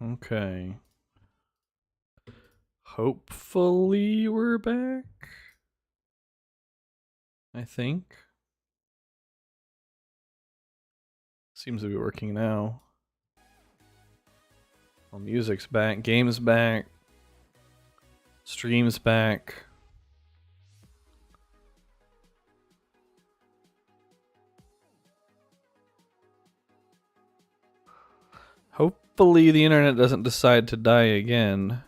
Okay. Hopefully we're back. I think. Seems to be working now. Well, music's back, game's back, stream's back. Hopefully the internet doesn't decide to die again.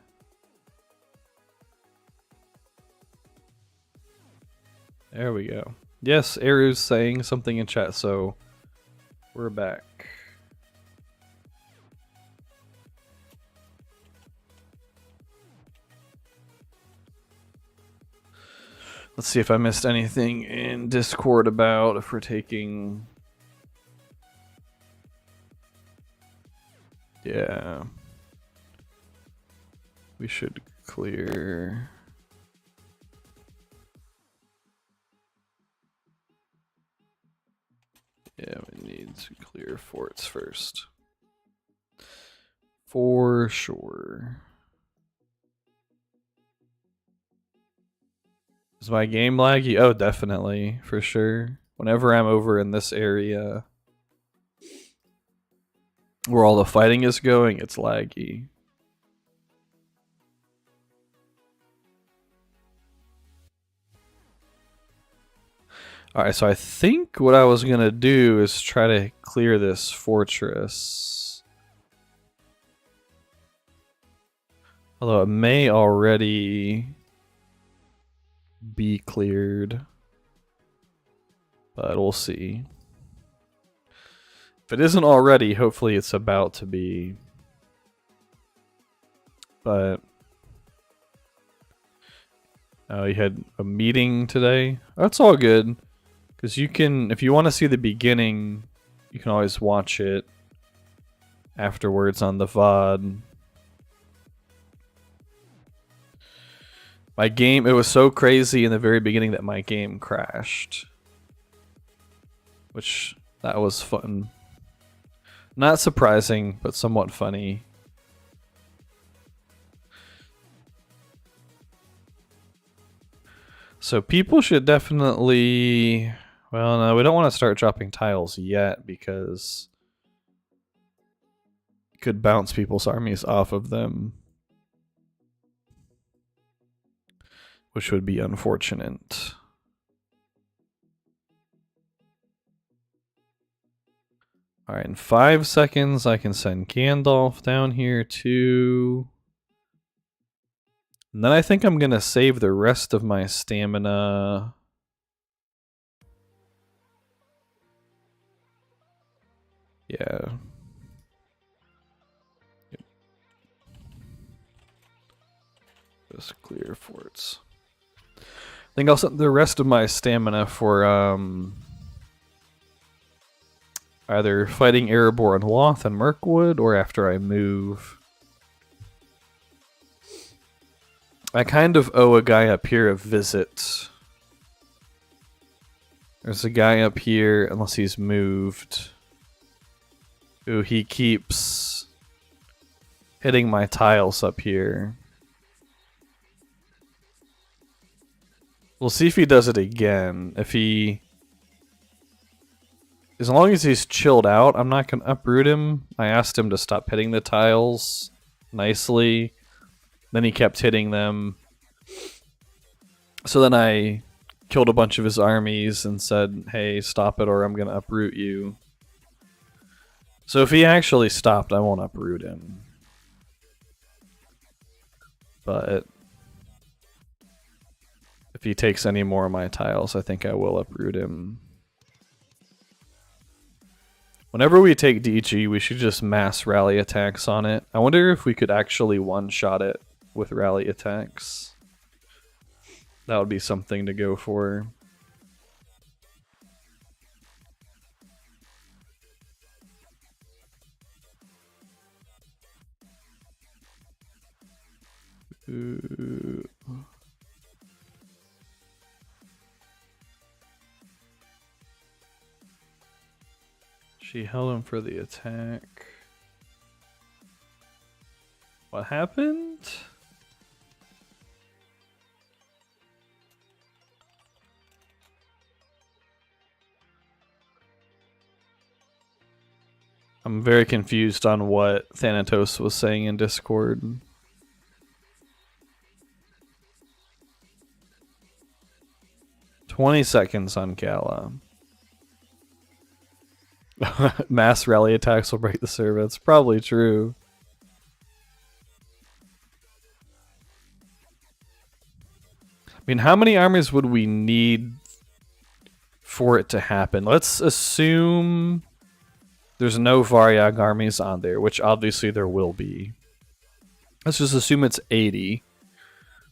There we go. Yes, Aru's saying something in chat, so we're back. Let's see if I missed anything in Discord about if we're taking... Yeah. We should clear... Yeah, we need to clear forts first. For sure. Is my game laggy? Oh, definitely, for sure. Whenever I'm over in this area where all the fighting is going, it's laggy. Alright, so I think what I was gonna do is try to clear this fortress. Although it may already be cleared. But we'll see. If it isn't already, hopefully it's about to be. But... Oh, you had a meeting today? That's all good. Because you can, if you want to see the beginning, you can always watch it afterwards on the VOD. My game, it was so crazy in the very beginning that my game crashed. Which, that was fun. Not surprising, but somewhat funny. So people should definitely... Well, no, we don't want to start dropping tiles yet because it could bounce people's armies off of them, which would be unfortunate. Alright, in 5 seconds I can send Gandalf down here too. And then I think I'm going to save the rest of my stamina. Yeah. Just clear forts. I think I'll set the rest of my stamina for either fighting Erebor and Loth and Mirkwood or after I move. I kind of owe a guy up here a visit. There's a guy up here, unless he's moved, who he keeps hitting my tiles up here. We'll see if he does it again. If he... As long as he's chilled out, I'm not going to uproot him. I asked him to stop hitting the tiles nicely. Then he kept hitting them. So then I killed a bunch of his armies and said, hey, stop it or I'm going to uproot you. So if he actually stopped, I won't uproot him. But if he takes any more of my tiles, I think I will uproot him. Whenever we take DG, we should just mass rally attacks on it. I wonder if we could actually one-shot it with rally attacks. That would be something to go for. Ooh. She held him for the attack. What happened? I'm very confused on what Thanatos was saying in Discord. $20 on Gala. Mass rally attacks will break the server. That's probably true. I mean, how many armies would we need for it to happen? Let's assume there's no Variag armies on there, which obviously there will be. Let's just assume it's 80.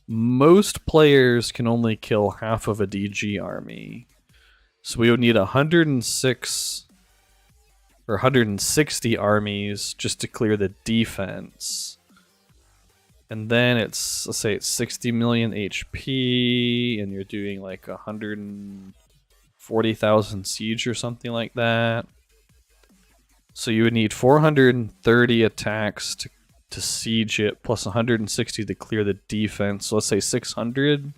Most players can only kill half of a DG army. So we would need 106 or 160 armies just to clear the defense. And then it's, let's say it's 60 million HP, and you're doing like 140,000 siege or something like that. So you would need 430 attacks to siege it, plus 160 to clear the defense. So let's say 600.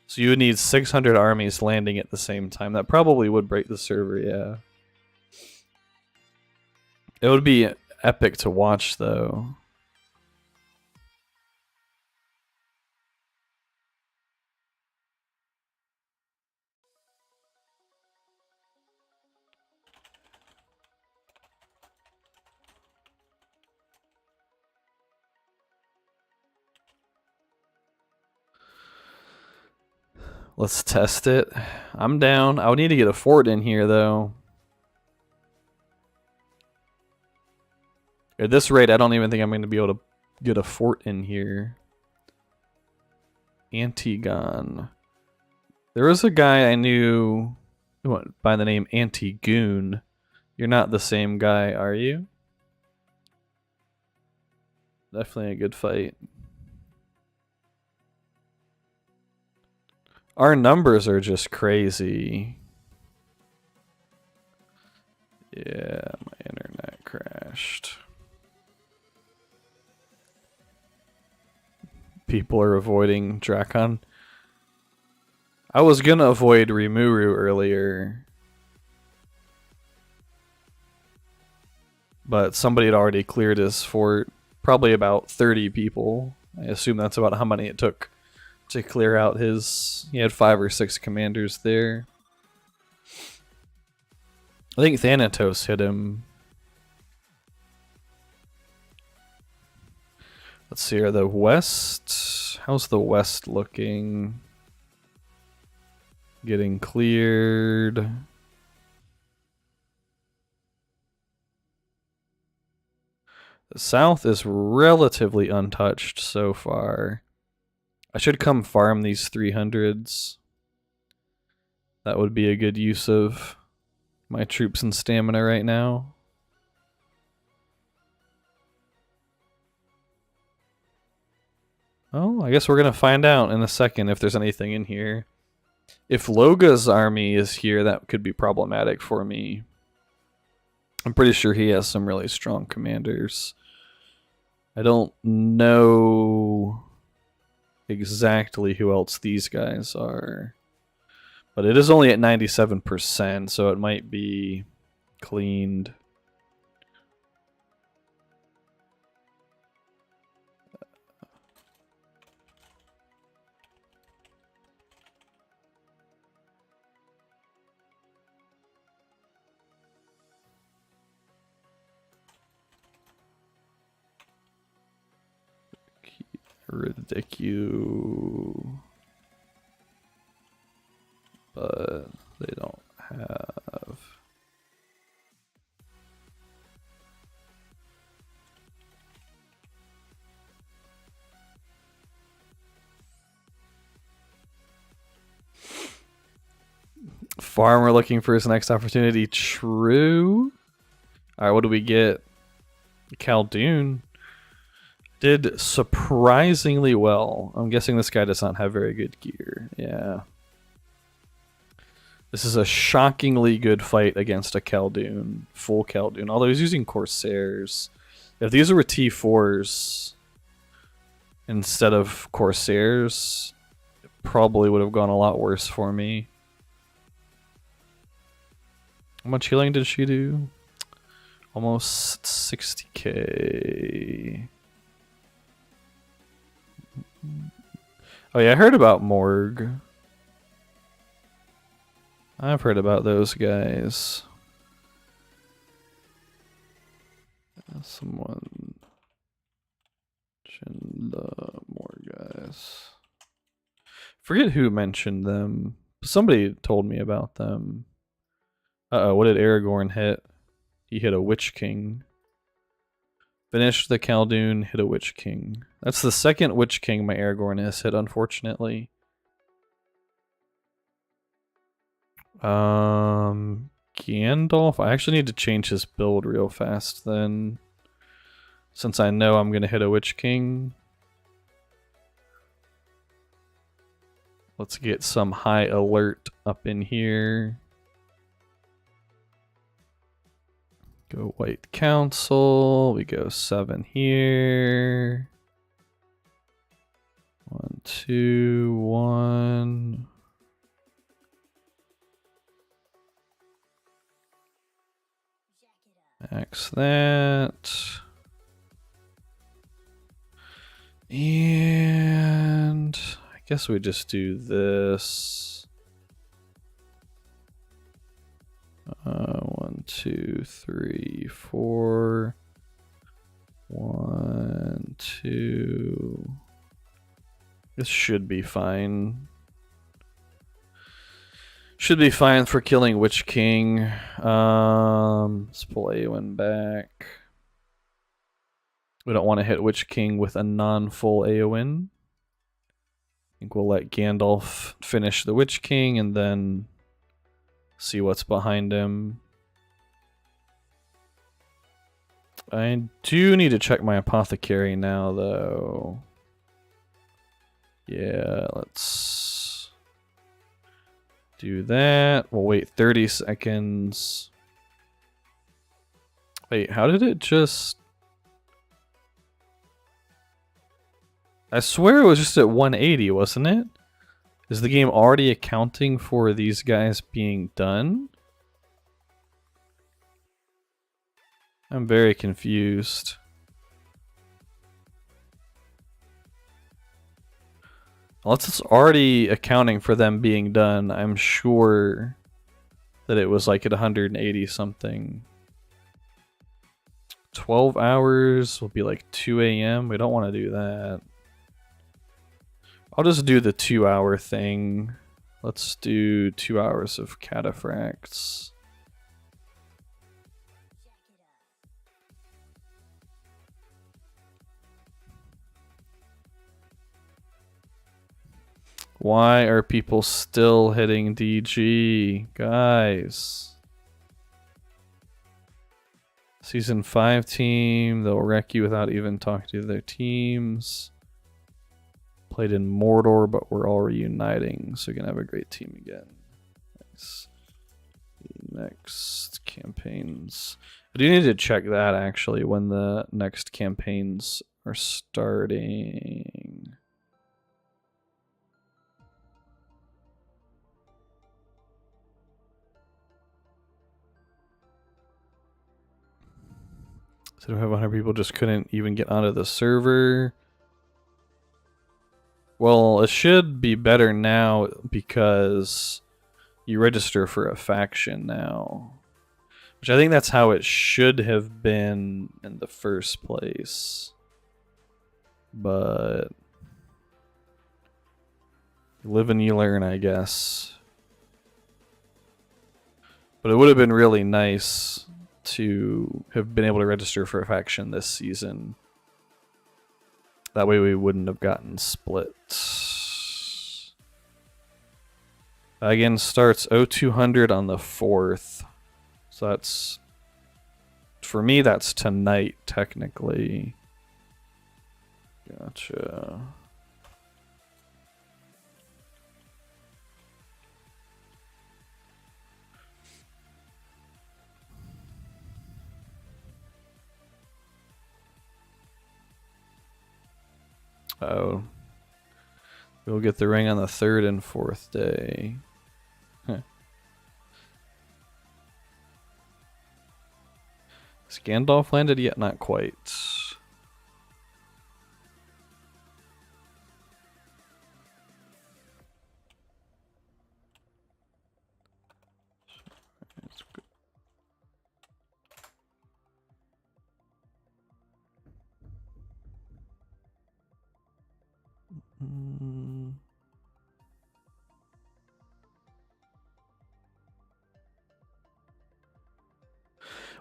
So you would need 600 armies landing at the same time. That probably would break the server, yeah. It would be epic to watch, though. Let's test it. I'm down. I would need to get a fort in here, though. At this rate, I don't even think I'm going to be able to get a fort in here. Antigon. There was a guy I knew by the name Antigoon. You're not the same guy, are you? Definitely a good fight. Our numbers are just crazy. Yeah, my internet crashed. People are avoiding Drakon. I was gonna avoid Rimuru earlier, but somebody had already cleared his fort. Probably about 30 people. I assume that's about how many it took to clear out his... He had 5 or 6 commanders there. I think Thanatos hit him. Let's see here, the west... How's the west looking? Getting cleared. The south is relatively untouched so far. I should come farm these 300s. That would be a good use of my troops and stamina right now. Oh, I guess we're going to find out in a second if there's anything in here. If Loga's army is here, that could be problematic for me. I'm pretty sure he has some really strong commanders. I don't know exactly who else these guys are. But it is only at 97%, so it might be cleaned. Ridiculous. But they don't have. Farmer looking for his next opportunity. True. Alright, what do we get? Khaldun did surprisingly well. I'm guessing this guy does not have very good gear. Yeah. This is a shockingly good fight against a Khaldun. Full Khaldun. Although he's using Corsairs. If these were T4s instead of Corsairs, it probably would have gone a lot worse for me. How much healing did she do? Almost 60k. Oh yeah, I heard about Morgue. I've heard about those guys. Someone mentioned the Morgue guys. Forget who mentioned them. Somebody told me about them. Uh-oh, what did Aragorn hit? He hit a Witch King. Finished the Khaldun, hit a Witch King. That's the second Witch King my Aragorn has hit, unfortunately. Gandalf? I actually need to change his build real fast then. Since I know I'm going to hit a Witch King. Let's get some high alert up in here. Go White Council. We go 7 here. 1, 2, 1. Max that. And I guess we just do this. 1, 2, 3, 4. 1, 2. This should be fine. Should be fine for killing Witch King. Let's pull Eowyn back. We don't want to hit Witch King with a non-full Eowyn. I think we'll let Gandalf finish the Witch King and then see what's behind him. I do need to check my Apothecary now, though. Yeah, let's do that. We'll wait 30 seconds. Wait, how did it just... I swear it was just at 180, wasn't it? Is the game already accounting for these guys being done? I'm very confused. Unless it's already accounting for them being done, I'm sure that it was like at 180 something. 12 hours will be like 2 a.m. We don't want to do that. I'll just do the 2-hour thing. Let's do 2 hours of cataphracts. Why are people still hitting DG? Guys. Season 5 team, they'll wreck you without even talking to their teams. Played in Mordor, but we're all reuniting, so you're gonna have a great team again. Nice. Next campaigns. I do need to check that actually when the next campaigns are starting. So 500 people just couldn't even get onto the server. Well, it should be better now because you register for a faction now. Which I think that's how it should have been in the first place. But you live and you learn, I guess. But it would have been really nice to have been able to register for a faction this season. That way we wouldn't have gotten split. Again, starts 0200 on the 4th. So that's... For me, that's tonight, technically. Gotcha. Oh. We'll get the ring on the 3rd and 4th day. Huh. Has Gandalf landed yet? Not quite.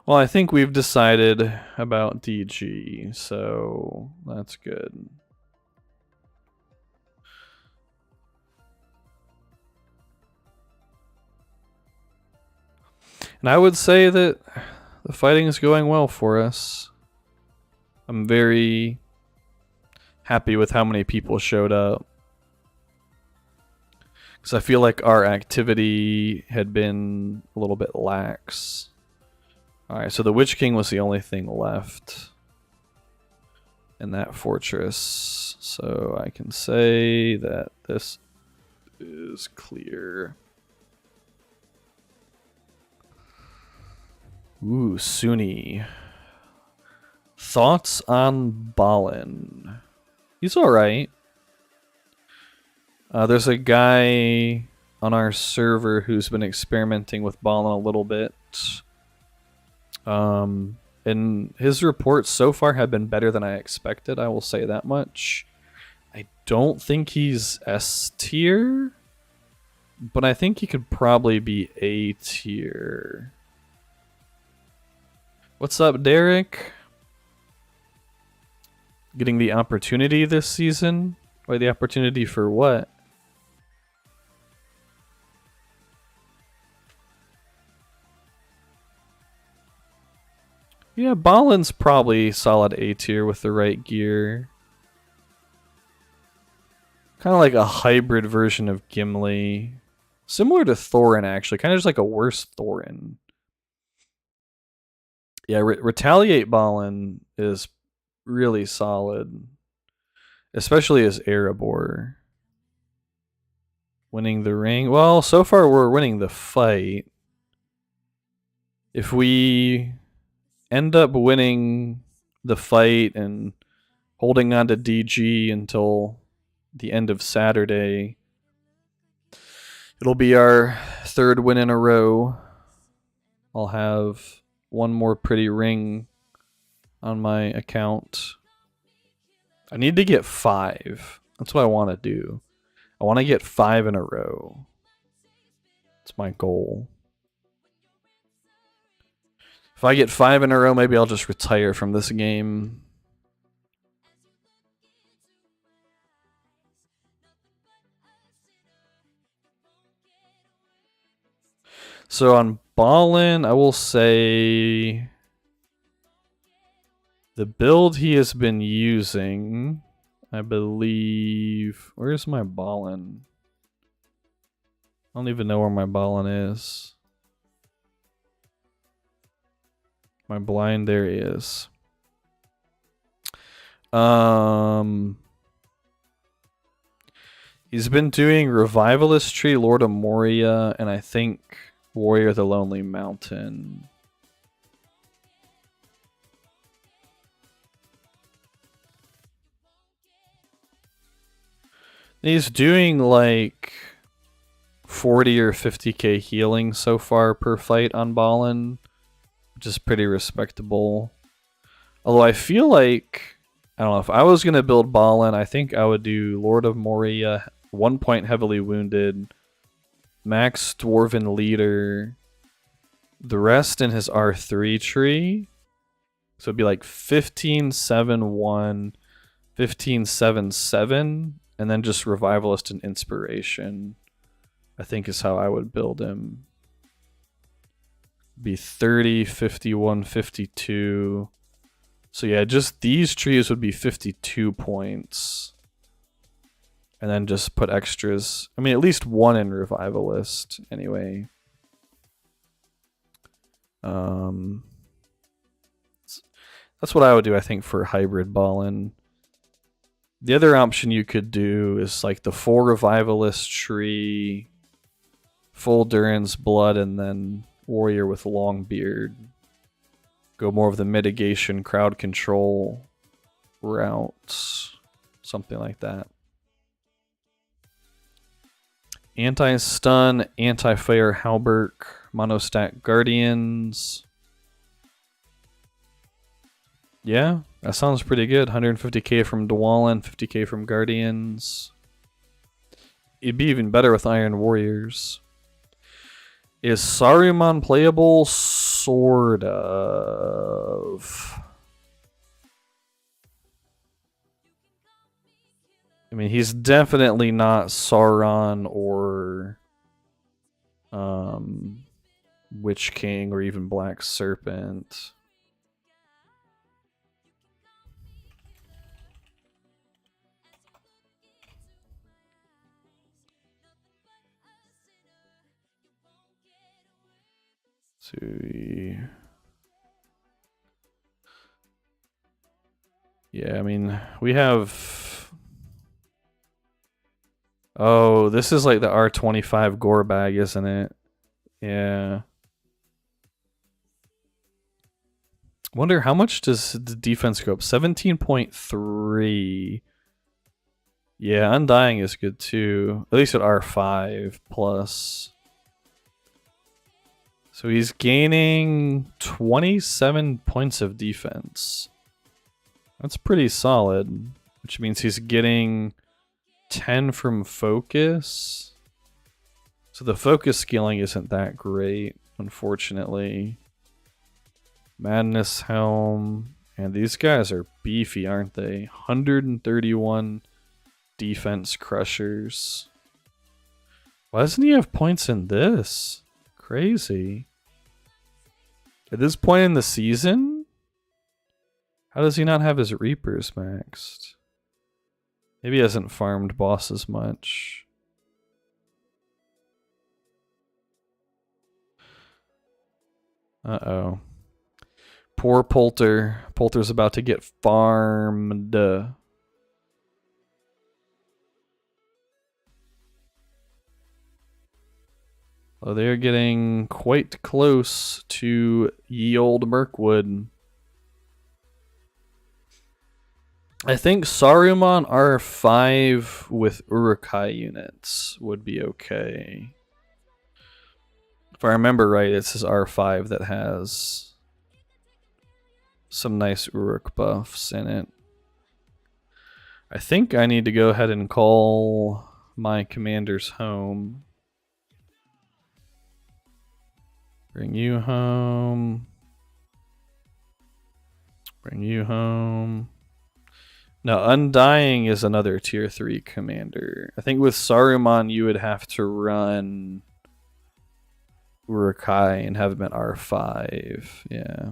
Well, I think we've decided about DG, so that's good. And I would say that the fighting is going well for us. I'm very happy with how many people showed up. Because I feel like our activity had been a little bit lax. Alright, so the Witch King was the only thing left in that fortress. So I can say that this is clear. Ooh, Sunni. Thoughts on Balin? He's alright. There's a guy on our server who's been experimenting with Balin a little bit. And his reports so far have been better than I expected, I will say that much. I don't think he's S tier, but I think he could probably be A tier. What's up, Derek? Getting the opportunity this season? Or the opportunity for what? Yeah, Balin's probably solid A tier with the right gear. Kind of like a hybrid version of Gimli. Similar to Thorin, actually. Kind of just like a worse Thorin. Yeah, Retaliate Balin is really solid. Especially as Erebor. Winning the ring. Well, so far we're winning the fight. If we end up winning the fight and holding on to DG until the end of Saturday, it'll be our 3rd win in a row. I'll have one more pretty ring on my account. I need to get 5. That's what I want to do. I want to get 5 in a row. That's my goal. If I get 5 in a row, maybe I'll just retire from this game. So on Balin, I will say the build he has been using, I believe... Where's my Balin? I don't even know where my Balin is. My blind, there he is. He's been doing Revivalist Tree, Lord of Moria, and I think Warrior of the Lonely Mountain. He's doing like 40 or 50k healing so far per fight on Balin, which is pretty respectable. Although I feel like, I don't know, if I was going to build Balin, I think I would do Lord of Moria, 1 point heavily wounded, max Dwarven Leader, the rest in his R3 tree. So it'd be like 15-7-1, 15-7-7, and then just Revivalist and Inspiration, I think is how I would build him. Be 30, 51, 52. So yeah, just these trees would be 52 points. And then just put extras. I mean, at least 1 in Revivalist, anyway. That's what I would do, I think, for Hybrid Balin. The other option you could do is like the 4 Revivalist tree, full Durin's Blood, and then Warrior with long beard. Go more of the mitigation, crowd control route. Something like that. Anti-stun, anti-fire Halberg, monostat Guardians. Yeah, that sounds pretty good. 150k from Dwalin, 50k from Guardians. It'd be even better with Iron Warriors. Is Saruman playable? Sort of. I mean, he's definitely not Sauron or Witch King or even Black Serpent. Yeah, I mean, we have... Oh, this is like the R25 gore bag, isn't it? Yeah. Wonder how much does the defense go up? 17.3. Yeah, Undying is good too. At least at R5 plus. So he's gaining 27 points of defense. That's pretty solid, which means he's getting 10 from focus. So the focus scaling isn't that great, unfortunately. Madness Helm. And these guys are beefy, aren't they? 131 defense crushers. Why doesn't he have points in this? Crazy. At this point in the season? How does he not have his Reapers maxed? Maybe he hasn't farmed bosses much. Uh-oh. Poor Poulter. Poulter's about to get farmed. Oh, they're getting quite close to ye old Mirkwood. I think Saruman R5 with Uruk-hai units would be okay. If I remember right, it's his R5 that has some nice Uruk buffs in it. I think I need to go ahead and call my commanders home. Bring you home. Bring you home. Now, Undying is another tier 3 commander. I think with Saruman, you would have to run Uruk-hai and have him at R5. Yeah.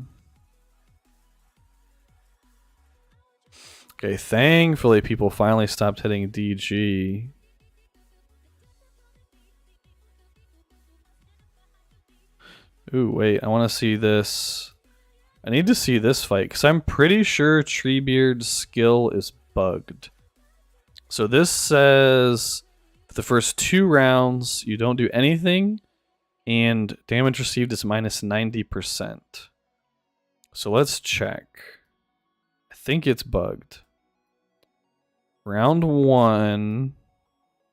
Okay, thankfully people finally stopped hitting DG. Ooh, wait, I want to see this. I need to see this fight, because I'm pretty sure Treebeard's skill is bugged. So this says the first 2 rounds, you don't do anything, and damage received is minus 90%. So let's check. I think it's bugged. Round 1.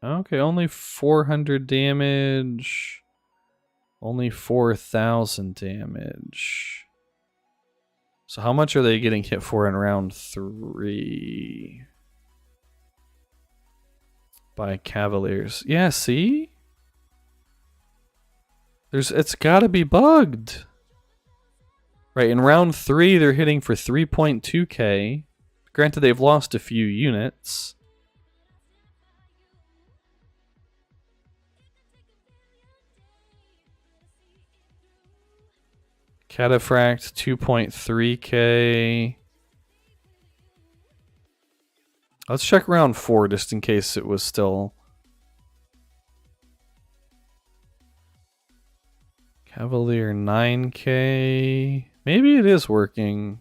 Okay, only 400 damage. Only 4,000 damage. So how much are they getting hit for in round 3? By Cavaliers. Yeah, see? It's gotta be bugged. Right, in round 3 they're hitting for 3.2k. Granted, they've lost a few units. Cataphract 2.3k. Let's check round 4 just in case it was still. Cavalier 9k. Maybe it is working.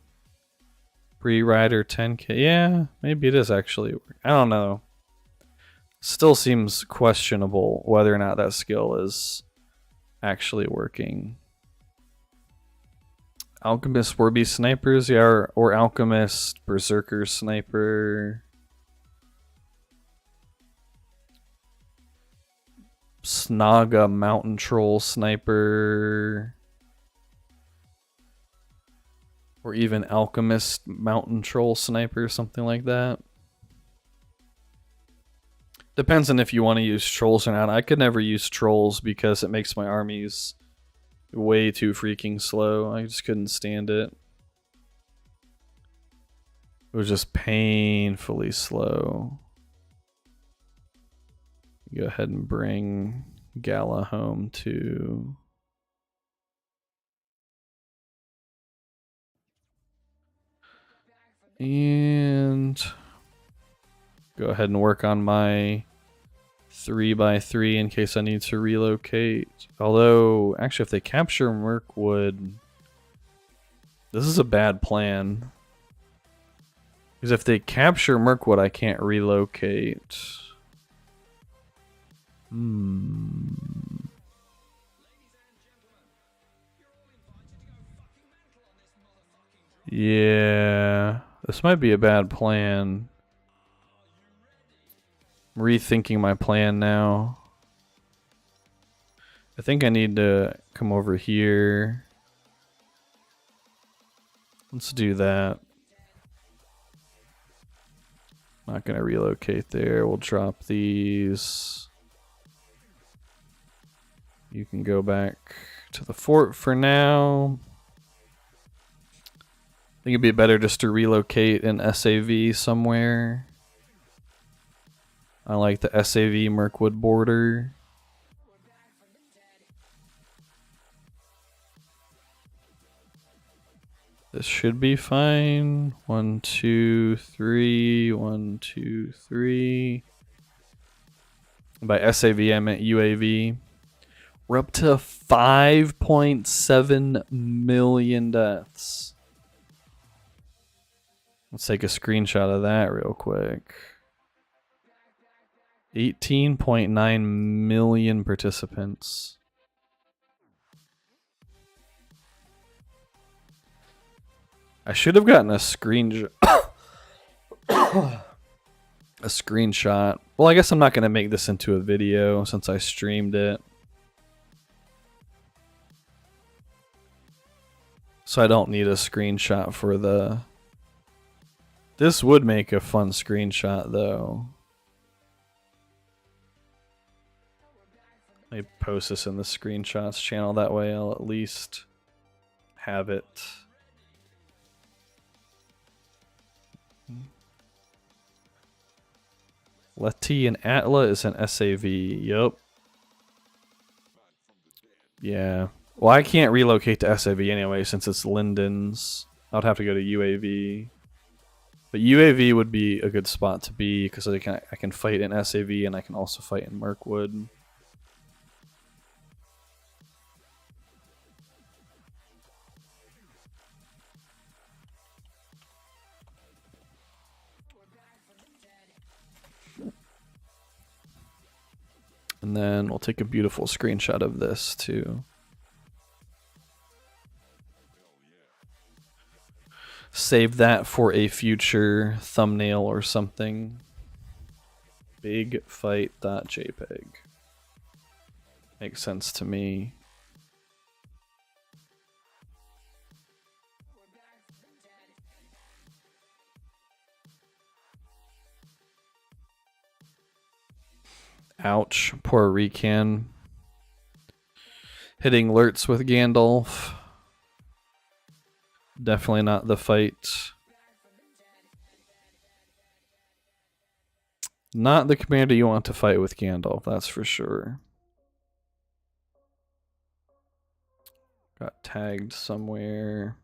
Free rider 10k. Yeah, maybe it is actually. I don't know. Still seems questionable whether or not that skill is actually working. Alchemist Warby snipers, yeah, or Alchemist Berserker sniper. Snaga Mountain Troll sniper. Or even Alchemist Mountain Troll sniper, something like that. Depends on if you want to use trolls or not. I could never use trolls because it makes my armies way too freaking slow. I just couldn't stand it. It was just painfully slow. Go ahead and bring Gala home too. And go ahead and work on my 3x3 in case I need to relocate. Although, actually, if they capture Mirkwood, this is a bad plan. Because if they capture Mirkwood, I can't relocate. Yeah, this might be a bad plan. I'm rethinking my plan now. I think I need to come over here. Let's do that. Not gonna relocate there. We'll drop these. You can go back to the fort for now. I think it'd be better just to relocate an SAV somewhere. I like the SAV Mirkwood border. This should be fine. 1, 2, 3. 1, 2, 3. By SAV, I meant UAV. We're up to 5.7 million deaths. Let's take a screenshot of that real quick. 18.9 million participants. I should have gotten a screenshot. A screenshot. Well, I guess I'm not going to make this into a video since I streamed it. So I don't need a screenshot for the... This would make a fun screenshot though. I post this in the screenshots channel, that way I'll at least have it. Letty and Atla is an SAV. Yup. Yeah. Well, I can't relocate to SAV anyway since it's Lindon's. I'd have to go to UAV. But UAV would be a good spot to be because I can fight in SAV and I can also fight in Mirkwood. And then we'll take a beautiful screenshot of this too. Save that for a future thumbnail or something. Bigfight.jpg. Makes sense to me. Ouch, poor Rican. Hitting Lurtz with Gandalf. Definitely not the fight. Not the commander you want to fight with Gandalf, that's for sure. Got tagged somewhere.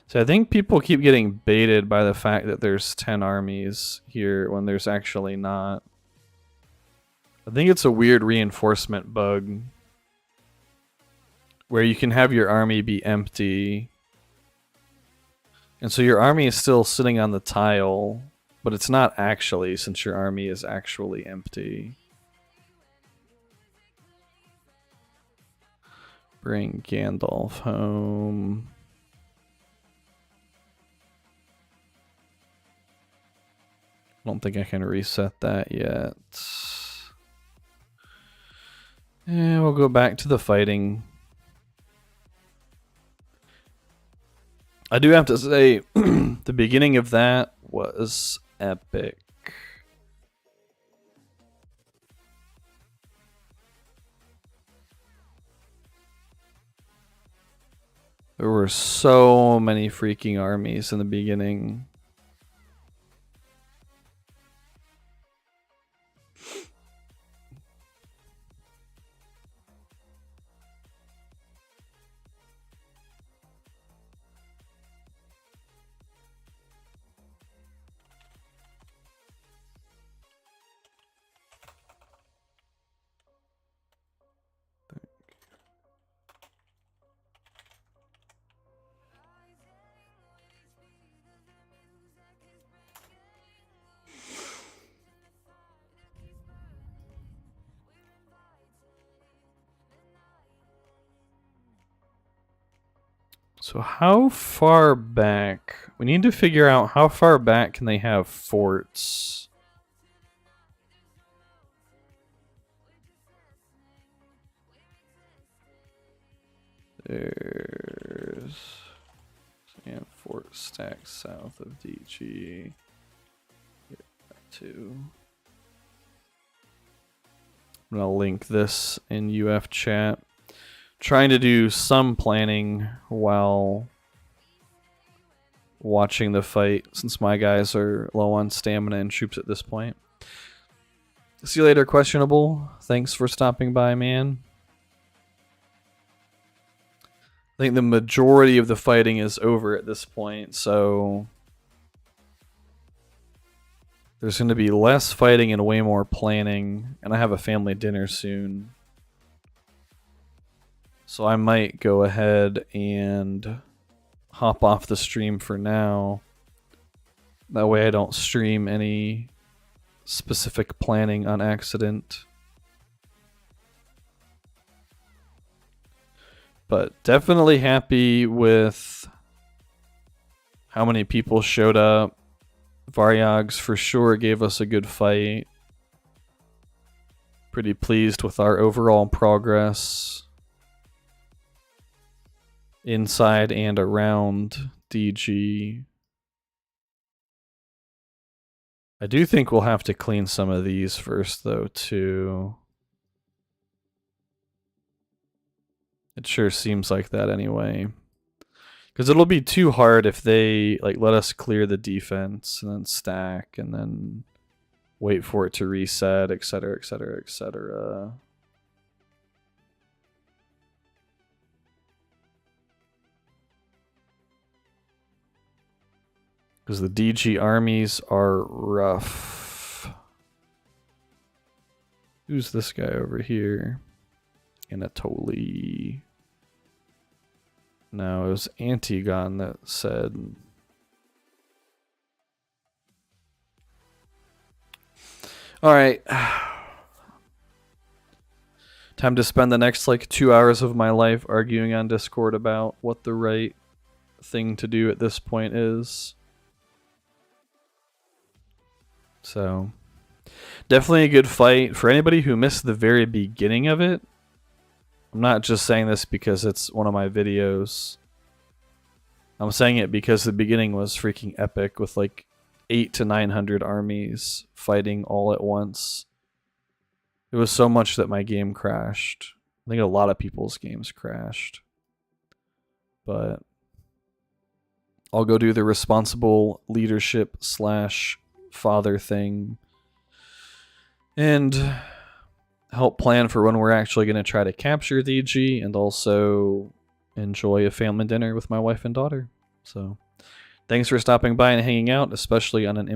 So I think people keep getting baited by the fact that there's 10 armies here when there's actually not. I think it's a weird reinforcement bug where you can have your army be empty. And so your army is still sitting on the tile, but it's not actually, since your army is actually empty. Bring Gandalf home. I don't think I can reset that yet. Yeah, we'll go back to the fighting. I do have to say, the beginning of that was epic. There were so many freaking armies in the beginning. So how far back? We need to figure out how far back can they have forts. There's fort stack south of DG. Get that too. I'm gonna link this in UF chat. Trying to do some planning while watching the fight, since my guys are low on stamina and troops at this point. See you later, Questionable. Thanks for stopping by, man. I think the majority of the fighting is over at this point, so there's going to be less fighting and way more planning, and I have a family dinner soon. So I might go ahead and hop off the stream for now. That way I don't stream any specific planning on accident. But definitely happy with how many people showed up. Variags for sure gave us a good fight. Pretty pleased with our overall progress inside and around DG. I do think we'll have to clean some of these first, though, too. It sure seems like that anyway. Because it'll be too hard if they let us clear the defense and then stack and then wait for it to reset, etc., etc., etc. Because the DG armies are rough. Who's this guy over here? Anatoly. No, it was Antigon that said. Alright. Time to spend the next 2 hours of my life arguing on Discord about what the right thing to do at this point is. So, definitely a good fight. For anybody who missed the very beginning of it, I'm not just saying this because it's one of my videos. I'm saying it because the beginning was freaking epic with 800 to 900 armies fighting all at once. It was so much that my game crashed. I think a lot of people's games crashed. But I'll go do the responsible leadership / father thing and help plan for when we're actually going to try to capture DG and also enjoy a family dinner with my wife and daughter. So thanks for stopping by and hanging out, especially on an